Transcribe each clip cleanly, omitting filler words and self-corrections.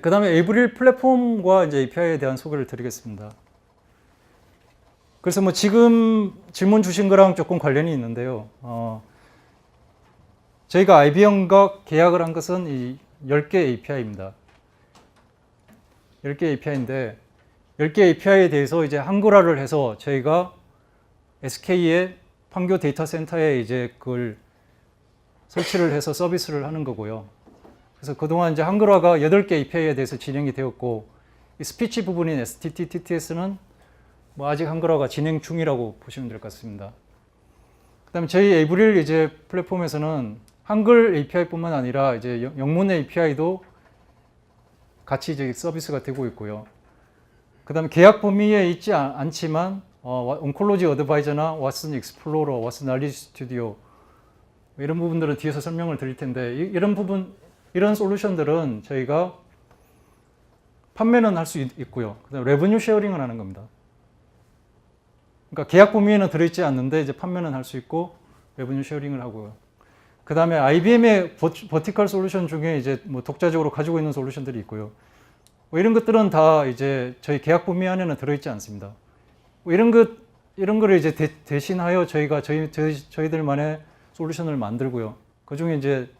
그 다음에 에이브릴 플랫폼과 이제 API에 대한 소개를 드리겠습니다. 그래서 뭐 지금 질문 주신 거랑 조금 관련이 있는데요. 저희가 IBM과 계약을 한 것은 이 10개 API입니다. 10개 API인데 10개 API에 대해서 이제 한글화를 해서 저희가 SK의 판교 데이터 센터에 이제 그걸 설치를 해서 서비스를 하는 거고요. 그래서 그동안 이제 한글화가 8개 API에 대해서 진행이 되었고, 이 스피치 부분인 STT, TTS는 뭐 아직 한글화가 진행 중이라고 보시면 될 것 같습니다. 그 다음에 저희 에이브릴 이제 플랫폼에서는 한글 API뿐만 아니라 이제 영문 API도 같이 이제 서비스가 되고 있고요. 그 다음에 계약 범위에 있지 않지만, 온콜로지 어드바이저나 왓슨 익스플로러, 왓슨 날리지 스튜디오, 이런 부분들은 뒤에서 설명을 드릴 텐데, 이런 솔루션들은 저희가 판매는 할 수 있고요. 그다음 레버뉴 쉐어링을 하는 겁니다. 그러니까 계약 범위에는 들어있지 않는데 이제 판매는 할 수 있고 레버뉴 쉐어링을 하고요. 그다음에 IBM의 버티컬 솔루션 중에 이제 뭐 독자적으로 가지고 있는 솔루션들이 있고요. 뭐 이런 것들은 다 이제 저희 계약 범위 안에는 들어있지 않습니다. 뭐 이런 거를 이제 대신하여 저희가 저희들만의 솔루션을 만들고요. 그 중에 이제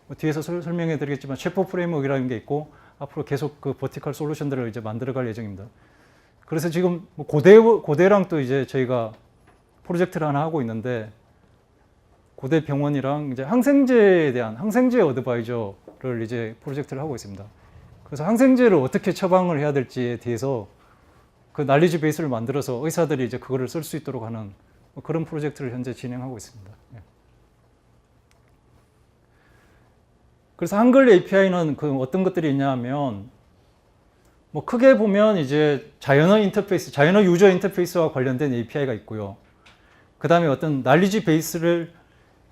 뭐 뒤에서 설명해 드리겠지만 셰퍼 프레임워크라는 게 있고 앞으로 계속 그 버티컬 솔루션들을 이제 만들어갈 예정입니다. 그래서 지금 뭐 고대랑 또 이제 저희가 프로젝트를 하나 하고 있는데, 고대 병원이랑 이제 항생제에 대한 항생제 어드바이저를 이제 프로젝트를 하고 있습니다. 그래서 항생제를 어떻게 처방을 해야 될지에 대해서 그 날리지 베이스를 만들어서 의사들이 이제 그거를 쓸 수 있도록 하는 뭐 그런 프로젝트를 현재 진행하고 있습니다. 그래서 한글 API는 그 어떤 것들이 있냐면, 뭐 크게 보면 이제 자연어 인터페이스, 자연어 유저 인터페이스와 관련된 API가 있고요. 그 다음에 어떤 날리지 베이스를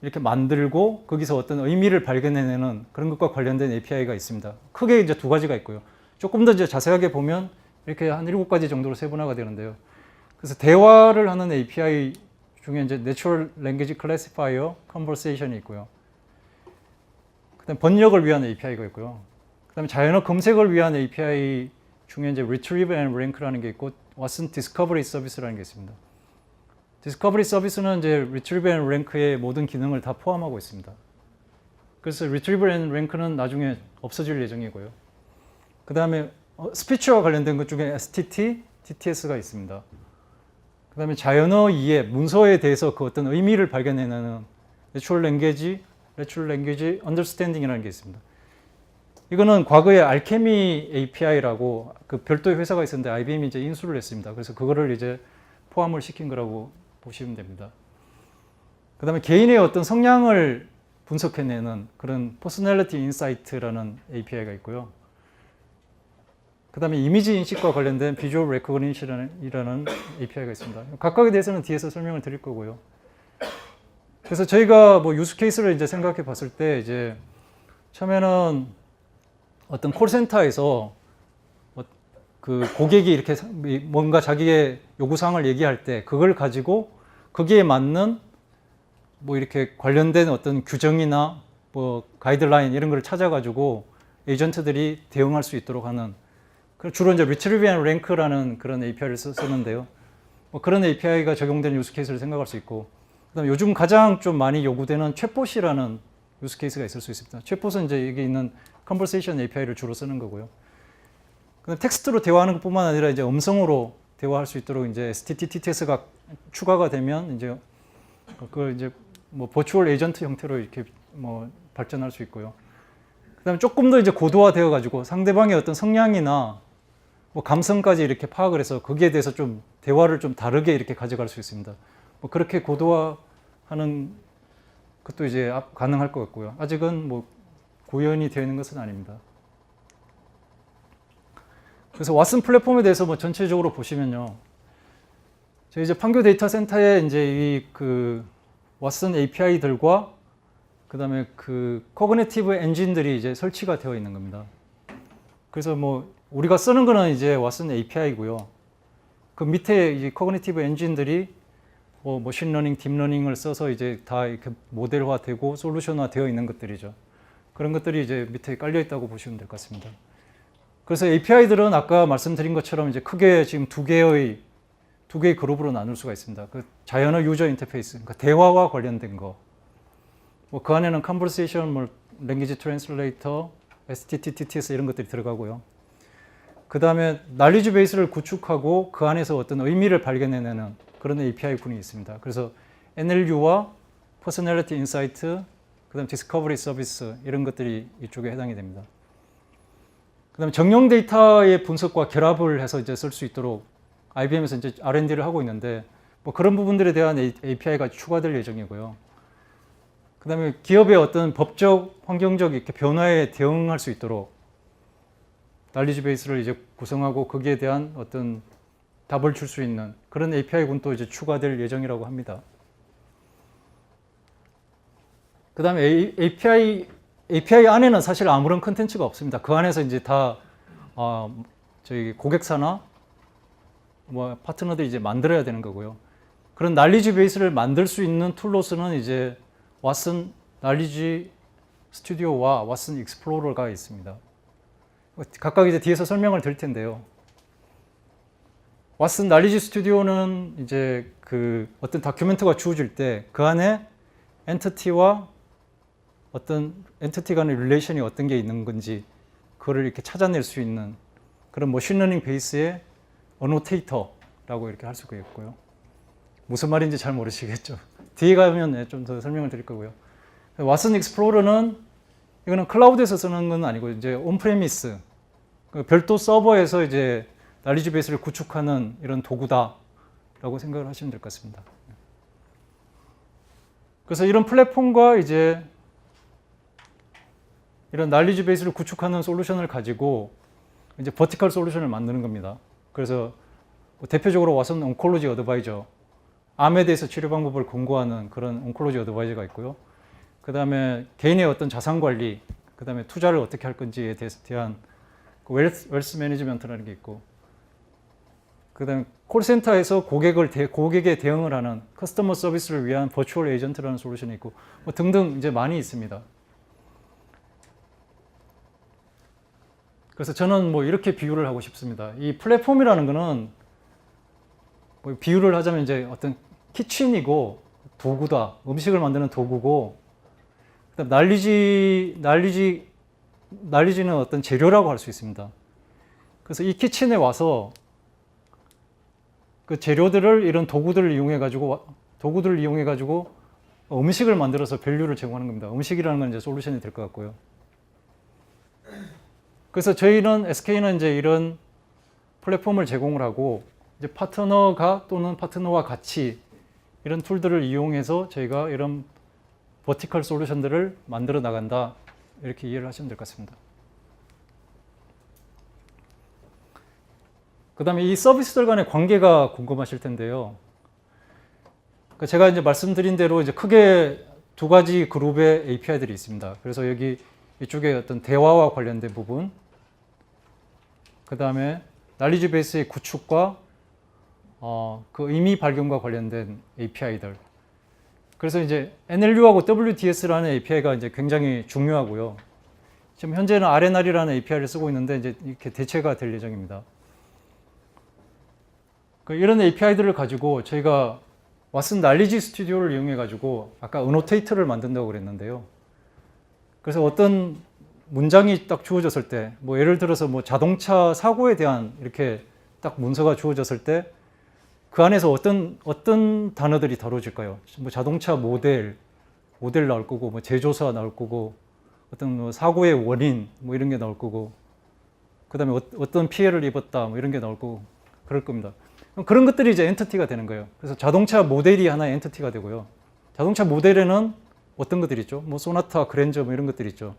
이렇게 만들고 거기서 어떤 의미를 발견해내는 그런 것과 관련된 API가 있습니다. 크게 이제 두 가지가 있고요. 조금 더 이제 자세하게 보면 이렇게 한 7가지 정도로 세분화가 되는데요. 그래서 대화를 하는 API 중에 이제 Natural Language Classifier, Conversation이 있고요. 그다음 번역을 위한 API가 있고요. 그다음에 자연어 검색을 위한 API 중에 이제 Retrieve and Rank라는 게 있고, 왓슨 Discovery Service라는 게 있습니다. Discovery Service는 이제 Retrieve and Rank의 모든 기능을 다 포함하고 있습니다. 그래서 Retrieve and Rank는 나중에 없어질 예정이고요. 그다음에 스피치와 관련된 것 중에 STT, TTS가 있습니다. 그다음에 자연어 이해, 문서에 대해서 그 어떤 의미를 발견해내는 Natural Language Understanding이라는 게 있습니다. 이거는 과거에 알케미 API라고 그 별도의 회사가 있었는데 IBM이 이제 인수를 했습니다. 그래서 그거를 이제 포함을 시킨 거라고 보시면 됩니다. 그 다음에 개인의 어떤 성향을 분석해내는 그런 Personality Insight라는 API가 있고요. 그 다음에 이미지 인식과 관련된 Visual Recognition이라는 API가 있습니다. 각각에 대해서는 뒤에서 설명을 드릴 거고요. 그래서 저희가 뭐 유스 케이스를 이제 생각해 봤을 때, 이제 처음에는 어떤 콜센터에서 그 고객이 이렇게 뭔가 자기의 요구사항을 얘기할 때 그걸 가지고 거기에 맞는 뭐 이렇게 관련된 어떤 규정이나 뭐 가이드라인 이런 걸 찾아가지고 에이전트들이 대응할 수 있도록 하는, 주로 이제 Retrieve and Rank라는 그런 API를 쓰는데요. 뭐 그런 API가 적용되는 유스 케이스를 생각할 수 있고, 그다음에 요즘 가장 좀 많이 요구되는 챗봇이라는 유스 케이스가 있을 수 있습니다. 챗봇은 이제 여기 있는 컨버세이션 API를 주로 쓰는 거고요. 그다음 텍스트로 대화하는 것뿐만 아니라 이제 음성으로 대화할 수 있도록 이제 STT, TTS가 추가가 되면 이제 그걸 이제 뭐 버추얼 에이전트 형태로 이렇게 뭐 발전할 수 있고요. 그다음에 조금 더 이제 고도화되어 가지고 상대방의 어떤 성향이나 뭐 감성까지 이렇게 파악을 해서 거기에 대해서 좀 대화를 좀 다르게 이렇게 가져갈 수 있습니다. 뭐 그렇게 고도화하는 것도 이제 가능할 것 같고요. 아직은 뭐 구현이 되어 있는 것은 아닙니다. 그래서 왓슨 플랫폼에 대해서 뭐 전체적으로 보시면요, 저희 이제 판교 데이터 센터에 이제 이 그 왓슨 API들과 그다음에 그 코그니티브 엔진들이 이제 설치가 되어 있는 겁니다. 그래서 뭐 우리가 쓰는 거는 이제 왓슨 API고요. 그 밑에 이 커그니티브 엔진들이 머신러닝, 딥러닝을 써서 이제 다 이렇게 모델화되고 솔루션화되어 있는 것들이죠. 그런 것들이 이제 밑에 깔려 있다고 보시면 될 것 같습니다. 그래서 API들은 아까 말씀드린 것처럼 이제 크게 지금 두 개의 그룹으로 나눌 수가 있습니다. 그 자연어 유저 인터페이스, 그러니까 대화와 관련된 거. 그 안에는 Conversation, Language Translator, STT/TTS 이런 것들이 들어가고요. 그 다음에 날리지 베이스를 구축하고 그 안에서 어떤 의미를 발견해내는 그런 API 군이 있습니다. 그래서 NLU와 Personality Insight, 그 다음에 Discovery Service 이런 것들이 이쪽에 해당이 됩니다. 그 다음에 정령 데이터의 분석과 결합을 해서 이제 쓸 수 있도록 IBM에서 이제 R&D를 하고 있는데 그런 부분들에 대한 API가 추가될 예정이고요. 그 다음에 기업의 어떤 법적, 환경적 이렇게 변화에 대응할 수 있도록 날리지 베이스를 이제 구성하고 거기에 대한 어떤 답을 줄 수 있는 그런 API 군도 이제 추가될 예정이라고 합니다. 그 다음에 API 안에는 사실 아무런 컨텐츠가 없습니다. 그 안에서 이제 다 저희 고객사나 파트너들이 이제 만들어야 되는 거고요. 그런 날리지 베이스를 만들 수 있는 툴로서는 이제 왓슨 날리지 스튜디오와 왓슨 익스플로러가 있습니다. 각각 이제 뒤에서 설명을 드릴 텐데요. 왓슨 날리지 스튜디오는 이제 그 어떤 다큐멘트가 주어질 때 그 안에 엔티티와 어떤 엔티티 간의 릴레이션이 어떤 게 있는 건지 그거를 이렇게 찾아낼 수 있는 그런 머신러닝 베이스의 어노테이터라고 이렇게 할 수가 있고요. 무슨 말인지 잘 모르시겠죠. 뒤에 가면 좀 더 설명을 드릴 거고요. 왓슨 익스플로러는 이거는 클라우드에서 쓰는 건 아니고 이제 온프레미스 별도 서버에서 이제 날리지 베이스를 구축하는 이런 도구다라고 생각을 하시면 될 것 같습니다. 그래서 이런 플랫폼과 이제 이런 날리지 베이스를 구축하는 솔루션을 가지고 이제 버티컬 솔루션을 만드는 겁니다. 그래서 대표적으로 왓슨 온콜로지 어드바이저, 암에 대해서 치료 방법을 권고하는 그런 온콜로지 어드바이저가 있고요. 그 다음에 개인의 어떤 자산 관리, 그 다음에 투자를 어떻게 할 건지에 대한 웰스 매니지먼트라는 게 있고, 그 다음에 콜센터에서 고객에 대응을 하는 커스터머 서비스를 위한 버추얼 에이전트라는 솔루션이 있고, 등등 이제 많이 있습니다. 그래서 저는 이렇게 비유를 하고 싶습니다. 이 플랫폼이라는 거는 비유를 하자면 이제 어떤 키친이고 도구다. 음식을 만드는 도구고, 그다음 날리지는 어떤 재료라고 할 수 있습니다. 그래서 이 키친에 와서 그 재료들을 이런 도구들을 이용해 가지고 음식을 만들어서 밸류를 제공하는 겁니다. 음식이라는 건 이제 솔루션이 될 것 같고요. 그래서 저희는 SK는 이제 이런 플랫폼을 제공을 하고 이제 또는 파트너와 같이 이런 툴들을 이용해서 저희가 이런 버티컬 솔루션들을 만들어 나간다. 이렇게 이해를 하시면 될 것 같습니다. 그 다음에 이 서비스들 간의 관계가 궁금하실 텐데요. 제가 이제 말씀드린 대로 이제 크게 두 가지 그룹의 API들이 있습니다. 그래서 이쪽에 어떤 대화와 관련된 부분, 그 다음에 날리지 베이스의 구축과 그 의미 발견과 관련된 API들. 그래서 이제 NLU하고 WDS라는 API가 이제 굉장히 중요하고요. 지금 현재는 RNR이라는 API를 쓰고 있는데 이제 이렇게 대체가 될 예정입니다. 이런 API들을 가지고 저희가 왓슨 날리지 스튜디오를 이용해 가지고 아까 어노테이터를 만든다고 그랬는데요. 그래서 어떤 문장이 딱 주어졌을 때, 예를 들어서 자동차 사고에 대한 이렇게 딱 문서가 주어졌을 때 그 안에서 어떤 단어들이 다뤄질까요? 자동차 모델 나올 거고, 제조사 나올 거고, 어떤 사고의 원인 이런 게 나올 거고, 그 다음에 어떤 피해를 입었다 이런 게 나올 거고 그럴 겁니다. 그런 것들이 이제 엔티티가 되는 거예요. 그래서 자동차 모델이 하나의 엔티티가 되고요. 자동차 모델에는 어떤 것들이 있죠? 소나타, 그랜저 이런 것들이 있죠.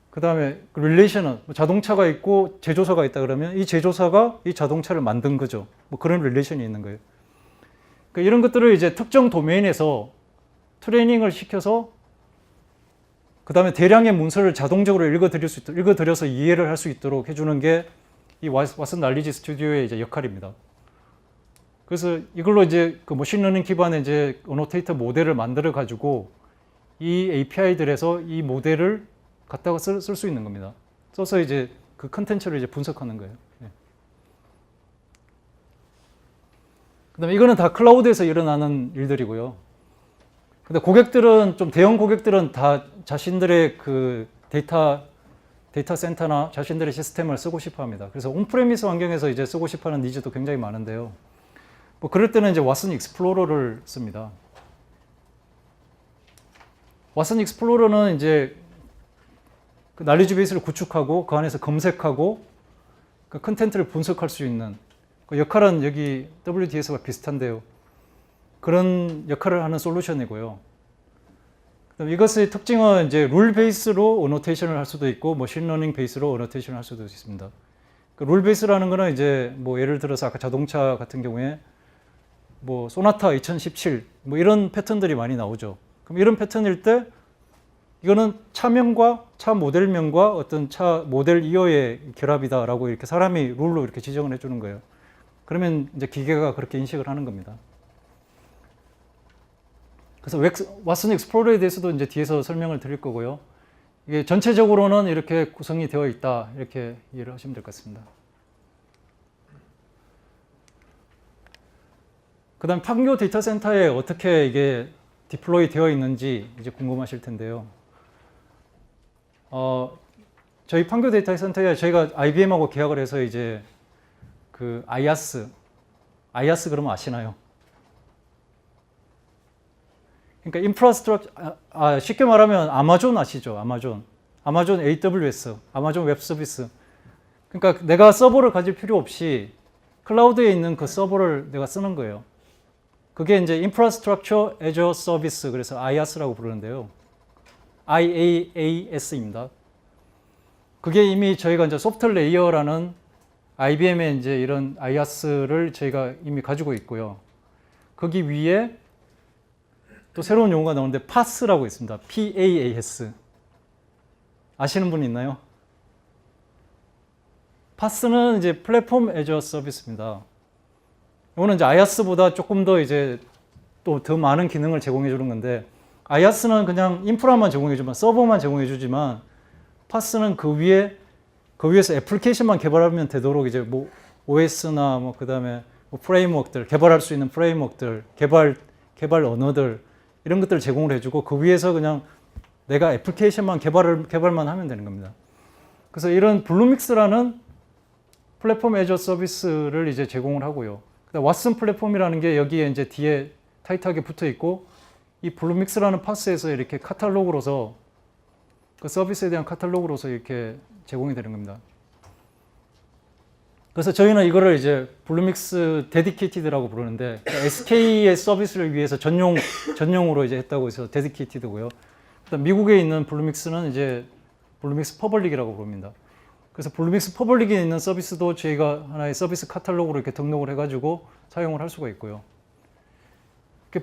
그 다음에 릴레이션은 자동차가 있고 제조사가 있다 그러면 이 제조사가 이 자동차를 만든 거죠. 그런 릴레이션이 있는 거예요. 그러니까 이런 것들을 이제 특정 도메인에서 트레이닝을 시켜서 그 다음에 대량의 문서를 자동적으로 읽어드려서 이해를 할 수 있도록 해주는 게 이 왓슨 날리지 스튜디오의 이제 역할입니다. 그래서 이걸로 이제 그 머신러닝 기반의 이제 어노테이터 모델을 만들어 가지고 이 API들에서 이 모델을 갖다가 쓸 수 있는 겁니다. 써서 이제 그 컨텐츠를 이제 분석하는 거예요. 예. 그다음에 이거는 다 클라우드에서 일어나는 일들이고요. 근데 고객들은 좀 대형 고객들은 다 자신들의 그 데이터 센터나 자신들의 시스템을 쓰고 싶어 합니다. 그래서 온프레미스 환경에서 이제 쓰고 싶어 하는 니즈도 굉장히 많은데요. 뭐 그럴 때는 이제 왓슨 익스플로러를 씁니다. 왓슨 익스플로러는 이제 그 날리지 베이스를 구축하고 그 안에서 검색하고 그 컨텐츠를 분석할 수 있는 그 역할은 여기 WDS와 비슷한데요. 그런 역할을 하는 솔루션이고요. 그다음 이것의 특징은 이제 룰 베이스로 어노테이션을 할 수도 있고 머신러닝 베이스로 어노테이션을 할 수도 있습니다. 그 룰 베이스라는 거는 이제 뭐 예를 들어서 아까 자동차 같은 경우에 뭐 소나타 2017 뭐 이런 패턴들이 많이 나오죠. 그럼 이런 패턴일 때 이거는 차명과 차 모델명과 어떤 차 모델 이어의 결합이다라고 이렇게 사람이 룰로 이렇게 지정을 해주는 거예요. 그러면 이제 기계가 그렇게 인식을 하는 겁니다. 그래서 왓슨 익스플로러에 대해서도 이제 뒤에서 설명을 드릴 거고요. 이게 전체적으로는 이렇게 구성이 되어 있다 이렇게 이해를 하시면 될 것 같습니다. 그다음 판교 데이터 센터에 어떻게 이게 디플로이 되어 있는지 이제 궁금하실 텐데요. 저희 판교 데이터 센터에 저희가 IBM하고 계약을 해서 이제 그 IaaS 그러면 아시나요? 그러니까 인프라스트럭처 쉽게 말하면 아마존 아시죠? 아마존 AWS, 아마존 웹 서비스. 그러니까 내가 서버를 가질 필요 없이 클라우드에 있는 그 서버를 내가 쓰는 거예요. 그게 이제 인프라스트럭처 애저 서비스, 그래서 IaaS라고 부르는데요. IaaS입니다. 그게 이미 저희가 이제 소프트 레이어라는 IBM의 이제 이런 IaaS를 저희가 이미 가지고 있고요. 거기 위에 또 새로운 용어가 나오는데 PaaS라고 있습니다. PaaS. 아시는 분 있나요? PaaS는 이제 플랫폼 애저 서비스입니다. 이거는 이제 IaaS보다 조금 더 이제 또 더 많은 기능을 제공해 주는 건데, IaaS는 그냥 인프라만 제공해 주지만, 서버만 제공해 주지만, PaaS는 그 위에서 애플리케이션만 개발하면 되도록 이제 뭐 OS나 뭐 그다음에 뭐 프레임워크들, 개발할 수 있는 프레임워크들, 개발 언어들 이런 것들을 제공을 해주고 그 위에서 그냥 내가 애플리케이션만 개발만 하면 되는 겁니다. 그래서 이런 블루믹스라는 플랫폼 애저 서비스를 이제 제공을 하고요. 왓슨 플랫폼이라는 게 여기에 이제 뒤에 타이트하게 붙어 있고, 이 블루믹스라는 파스에서 이렇게 카탈로그로서 그 서비스에 대한 카탈로그로서 이렇게 제공이 되는 겁니다. 그래서 저희는 이거를 이제 블루믹스 데디케이티드라고 부르는데, SK의 서비스를 위해서 전용으로 이제 했다고 해서 데디케이티드고요. 그다음 미국에 있는 블루믹스는 이제 블루믹스 퍼블릭이라고 부릅니다. 그래서 블루믹스 퍼블릭에 있는 서비스도 저희가 하나의 서비스 카탈로그로 이렇게 등록을 해가지고 사용을 할 수가 있고요.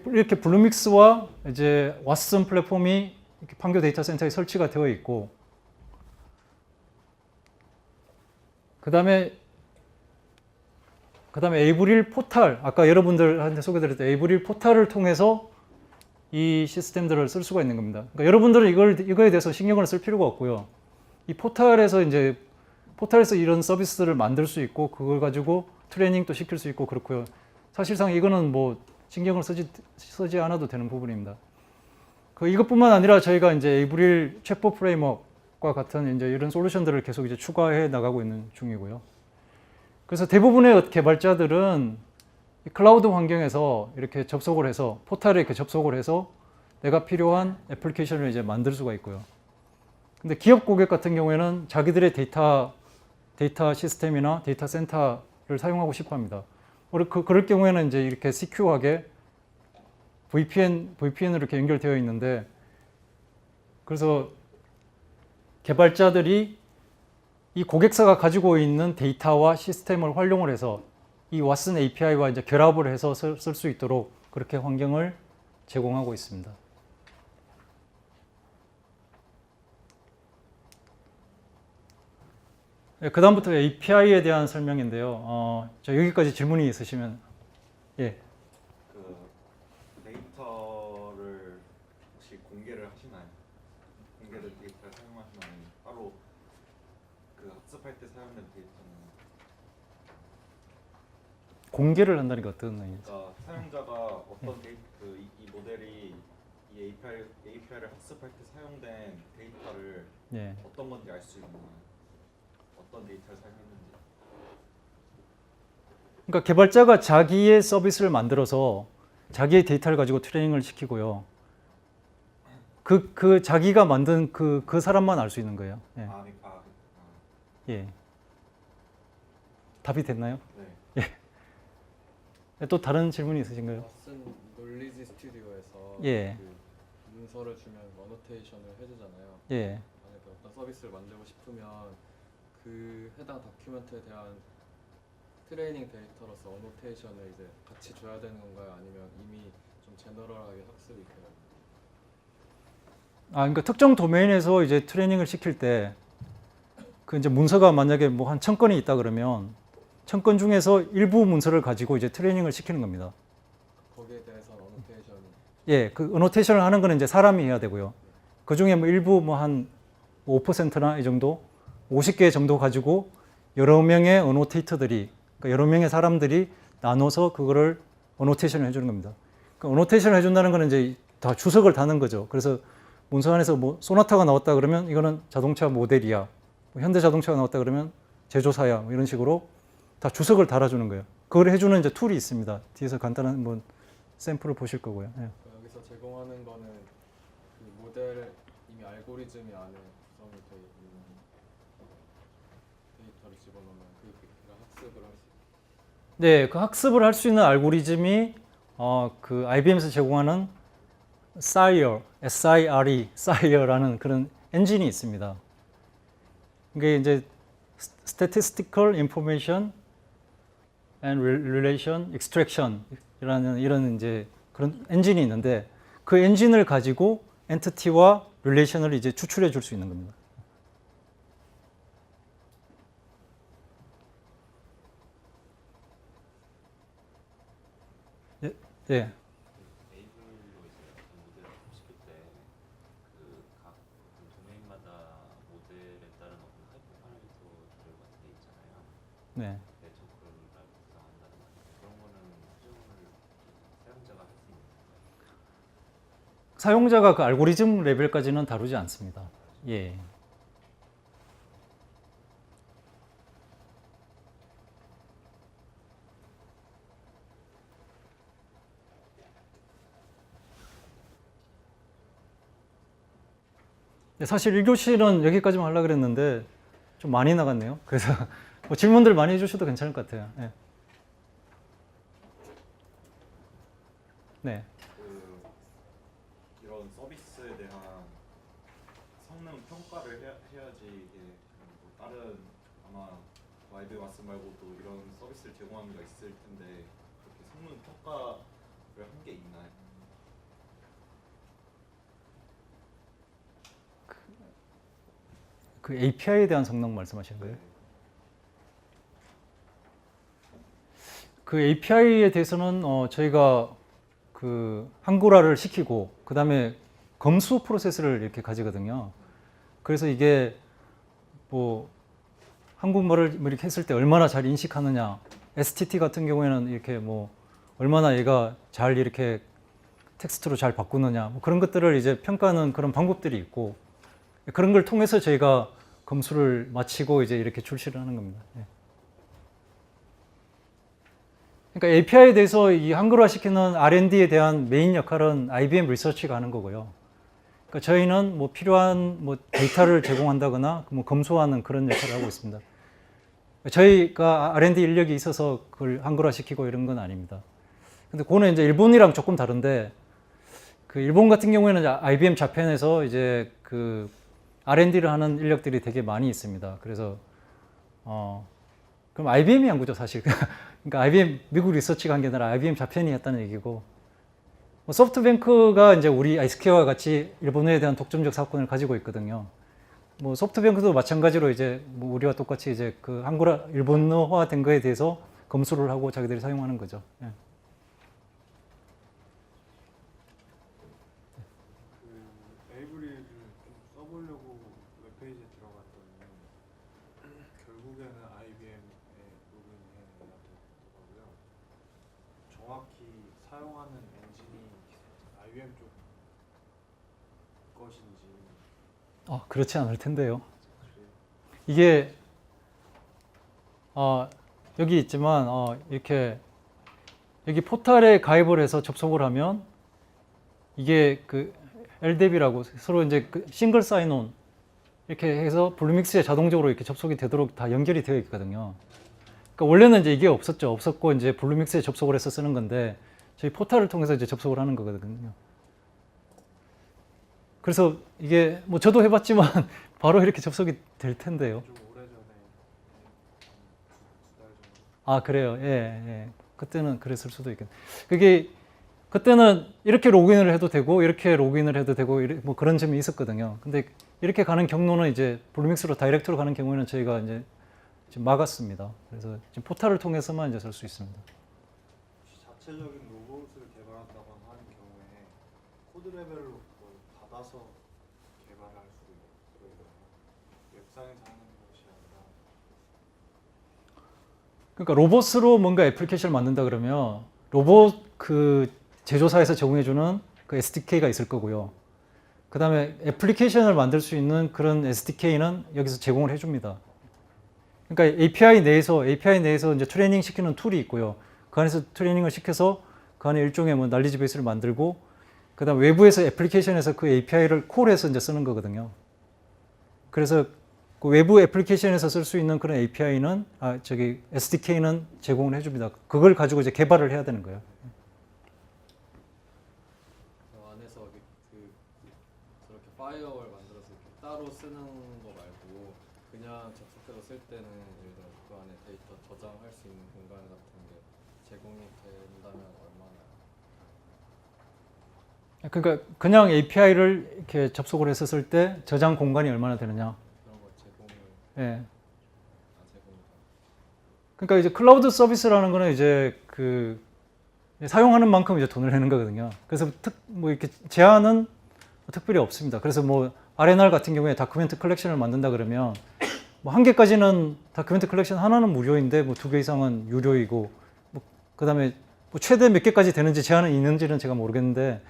이렇게 블루믹스와 이제 왓슨 플랫폼이 이렇게 판교 데이터 센터에 설치가 되어 있고, 그다음에 에이브릴 포탈, 아까 여러분들한테 소개드렸던 에이브릴 포탈을 통해서 이 시스템들을 쓸 수가 있는 겁니다. 그러니까 여러분들은 이거에 대해서 신경을 쓸 필요가 없고요. 이 포탈에서 이런 서비스들을 만들 수 있고, 그걸 가지고 트레이닝도 시킬 수 있고 그렇고요. 사실상 이거는 뭐 신경을 쓰지 않아도 되는 부분입니다. 이것뿐만 아니라 저희가 이제 에이브릴 챗봇 프레임워크와 같은 이제 이런 솔루션들을 계속 이제 추가해 나가고 있는 중이고요. 그래서 대부분의 개발자들은 클라우드 환경에서 이렇게 접속을 해서, 포탈에 이렇게 접속을 해서 내가 필요한 애플리케이션을 이제 만들 수가 있고요. 근데 기업 고객 같은 경우에는 자기들의 데이터 시스템이나 데이터 센터를 사용하고 싶어 합니다. 그럴 경우에는 이제 이렇게 시큐어하게 VPN으로 이렇게 연결되어 있는데, 그래서 개발자들이 이 고객사가 가지고 있는 데이터와 시스템을 활용을 해서 이 왓슨 API와 이제 결합을 해서 쓸 수 있도록 그렇게 환경을 제공하고 있습니다. 예, 그다음부터 API에 대한 설명인데요. 저 여기까지 질문이 있으시면 예. 그 데이터를 혹시 공개를 하시나요? 공개된 데이터를 사용하시나요? 따로 그 학습할 때 사용된 데이터는 공개를 한다는 게 어떤 의미죠? 그러니까 사용자가 어떤 데이터 이 모델이 이 API를 학습할 때 사용된 데이터를 예. 어떤 건지 알 수 있나요? 어떤 데이터를 사용했는지. 그러니까 개발자가 자기의 서비스를 만들어서 자기의 데이터를 가지고 트레이닝을 시키고요. 그 자기가 만든 그 사람만 알 수 있는 거예요. 예. 예. 답이 됐나요? 네. 또 다른 질문이 있으신가요? 쓴 놀리지 스튜디오에서 예. 그 문서를 주면 어노테이션을 해주잖아요. 예. 만약에 어떤 서비스를 만들고 싶으면 그 해당 다큐멘트에 대한 트레이닝 데이터로서 어노테이션을 이제 같이 줘야 되는 건가요? 아니면 이미 좀 제너럴하게 학습이 돼요? 그러니까 특정 도메인에서 이제 트레이닝을 시킬 때 그 이제 문서가 만약에 뭐 한 1000건이 있다 그러면 1000건 중에서 일부 문서를 가지고 이제 트레이닝을 시키는 겁니다. 거기에 대해서는 어노테이션이 예, 그 어노테이션을 하는 거는 이제 사람이 해야 되고요. 그 중에 뭐 일부 뭐 한 5%나 이 정도, 50개 정도 가지고 여러 명의 어노테이터들이, 그러니까 여러 명의 사람들이 나눠서 그거를 어노테이션을 해주는 겁니다. 그 어노테이션을 해준다는 거는 이제 다 주석을 다는 거죠. 그래서 문서 안에서 뭐 소나타가 나왔다 그러면 이거는 자동차 모델이야. 뭐 현대자동차가 나왔다 그러면 제조사야. 뭐 이런 식으로 다 주석을 달아주는 거예요. 그걸 해주는 이제 툴이 있습니다. 뒤에서 간단한 뭐 샘플을 보실 거고요. 예. 여기서 제공하는 거는 그 모델 이미 알고리즘이 안에 구성이 되어 있는 데이터를 집어넣으면 그 학습을 할 수 있어요. 네, 그 학습을 할 수 있는 알고리즘이 그 IBM에서 제공하는 SIRE, SIRE라는 그런 엔진이 있습니다. 이게 이제 Statistical Information and Relation Extraction이라는 이런 이제 그런 엔진이 있는데 그 엔진을 가지고 엔티티와 릴레이션을 이제 추출해 줄 수 있는 겁니다. 예, 예. 네이블로 이제 어떤 모델을 학습시킬 때그각 도메인마다 모델에 따른 어떤 하이퍼 파라미터 자료 같은 게 있잖아요. 네. 네트워크를 구성한다는 말. 그런 거는 사용을 사용자가 할 수 있는 건가요? 사용자가 그 알고리즘 레벨까지는 다루지 않습니다. 예. 사실 1교시는 여기까지만 하려고 그랬는데 좀 많이 나갔네요. 그래서 뭐 질문들 많이 해주셔도 괜찮을 것 같아요. 예. 네. 이런 서비스에 대한 성능 평가를 해야지 이게 뭐 다른 아마 와이드 왓슨 말고도 이런 서비스를 제공하는 게 있을 텐데 그렇게 성능 평가를 한 게 있나요? 그 API에 대한 성능 말씀하시는 거예요? 그 API에 대해서는 저희가 그 한글화를 시키고 그 다음에 검수 프로세스를 이렇게 가지거든요. 그래서 이게 뭐 한국말을 뭐 이렇게 했을 때 얼마나 잘 인식하느냐, STT 같은 경우에는 이렇게 뭐 얼마나 얘가 잘 이렇게 텍스트로 잘 바꾸느냐, 뭐 그런 것들을 이제 평가하는 그런 방법들이 있고 그런 걸 통해서 저희가 검수를 마치고 이제 이렇게 출시를 하는 겁니다. 예. 그러니까 API에 대해서 이 한글화 시키는 R&D에 대한 메인 역할은 IBM 리서치가 하는 거고요. 그러니까 저희는 뭐 필요한 뭐 데이터를 제공한다거나 뭐 검수하는 그런 역할을 하고 있습니다. 저희가 R&D 인력이 있어서 그걸 한글화 시키고 이런 건 아닙니다. 근데 그거는 이제 일본이랑 조금 다른데 그 일본 같은 경우에는 IBM 자펜에서 이제 그 R&D를 하는 인력들이 되게 많이 있습니다. 그래서 그럼 IBM이 한 거죠, 사실. 그러니까 IBM 미국 리서치가 한 게 아니라 IBM 자펜이 했다는 얘기고, 뭐 소프트뱅크가 이제 우리 아이스케어와 같이 일본에 대한 독점적 사건을 가지고 있거든요. 뭐 소프트뱅크도 마찬가지로 이제 뭐 우리와 똑같이 이제 그 한글화 일본어화 된 거에 대해서 검수를 하고 자기들이 사용하는 거죠. 예. 그 에이브리를 좀 써보려고 웹페이지에 들어갔더니 결국에는 IBM에 로그인해야 되더라고요. 정확히 사용하는 엔진이 IBM 쪽 것인지. 그렇지 않을 텐데요. 이게 여기 있지만 이렇게 여기 포털에 가입을 해서 접속을 하면 이게 그 LDAP라고 서로 이제 그 싱글 사인온 이렇게 해서 블루믹스에 자동적으로 이렇게 접속이 되도록 다 연결이 되어 있거든요. 그러니까 원래는 이제 이게 없었고 이제 블루믹스에 접속을 해서 쓰는 건데 저희 포털을 통해서 이제 접속을 하는 거거든요. 그래서 이게 뭐 저도 해봤지만 바로 이렇게 접속이 될 텐데요. 좀 오래전에 두달 정도. 그래요. 예. 그때는 그랬을 수도 있겠네. 그게 그때는 이렇게 로그인을 해도 되고 이렇게 로그인을 해도 되고 뭐 그런 점이 있었거든요. 근데 이렇게 가는 경로는 이제 블루믹스로 다이렉트로 가는 경우에는 저희가 이제 지금 막았습니다. 그래서 지금 포털을 통해서만 이제 쓸 수 있습니다. 혹시 자체적인 로봇을 개발한다고 하는 경우에 코드 레벨로 그걸 받아서 개발할 수 있어요. 웹상에서 하는 것이 아니라. 그러니까 로봇으로 뭔가 애플리케이션을 만든다 그러면 로봇 그 제조사에서 제공해주는 그 SDK가 있을 거고요. 그 다음에 애플리케이션을 만들 수 있는 그런 SDK는 여기서 제공을 해줍니다. 그러니까 API 내에서 이제 트레이닝 시키는 툴이 있고요. 그 안에서 트레이닝을 시켜서 그 안에 일종의 뭐 날리지 베이스를 만들고, 그 다음 외부에서 애플리케이션에서 그 API를 콜해서 이제 쓰는 거거든요. 그래서 그 외부 애플리케이션에서 쓸 수 있는 그런 API는 SDK는 제공을 해줍니다. 그걸 가지고 이제 개발을 해야 되는 거예요. 안에서 저렇게 파이어월 만들어서 이렇게 따로 쓰는 거 말고 그냥 접속해서 쓸 때는 예를 들어 그 안에 데이터 저장할 수 있는 공간 같은 게 제공이 된다면 얼마나? 그러니까 그냥 API를 이렇게 접속을 해서 쓸 때 저장 공간이 얼마나 되느냐. 그런 거 제공을 예. 제공이 그러니까 이제 클라우드 서비스라는 거는 이제 그 사용하는 만큼 이제 돈을 내는 거거든요. 그래서 뭐 이렇게 제한은 특별히 없습니다. 그래서 뭐 R&R 같은 경우에 다큐멘트 컬렉션을 만든다 그러면 뭐 한 개까지는 다큐멘트 컬렉션 하나는 무료인데 뭐 2개 이상은 유료이고, 뭐 그다음에 뭐 최대 몇 개까지 되는지 제한은 있는지는 제가 모르겠는데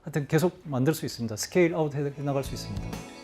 하여튼 계속 만들 수 있습니다. 스케일 아웃 해 나갈 수 있습니다.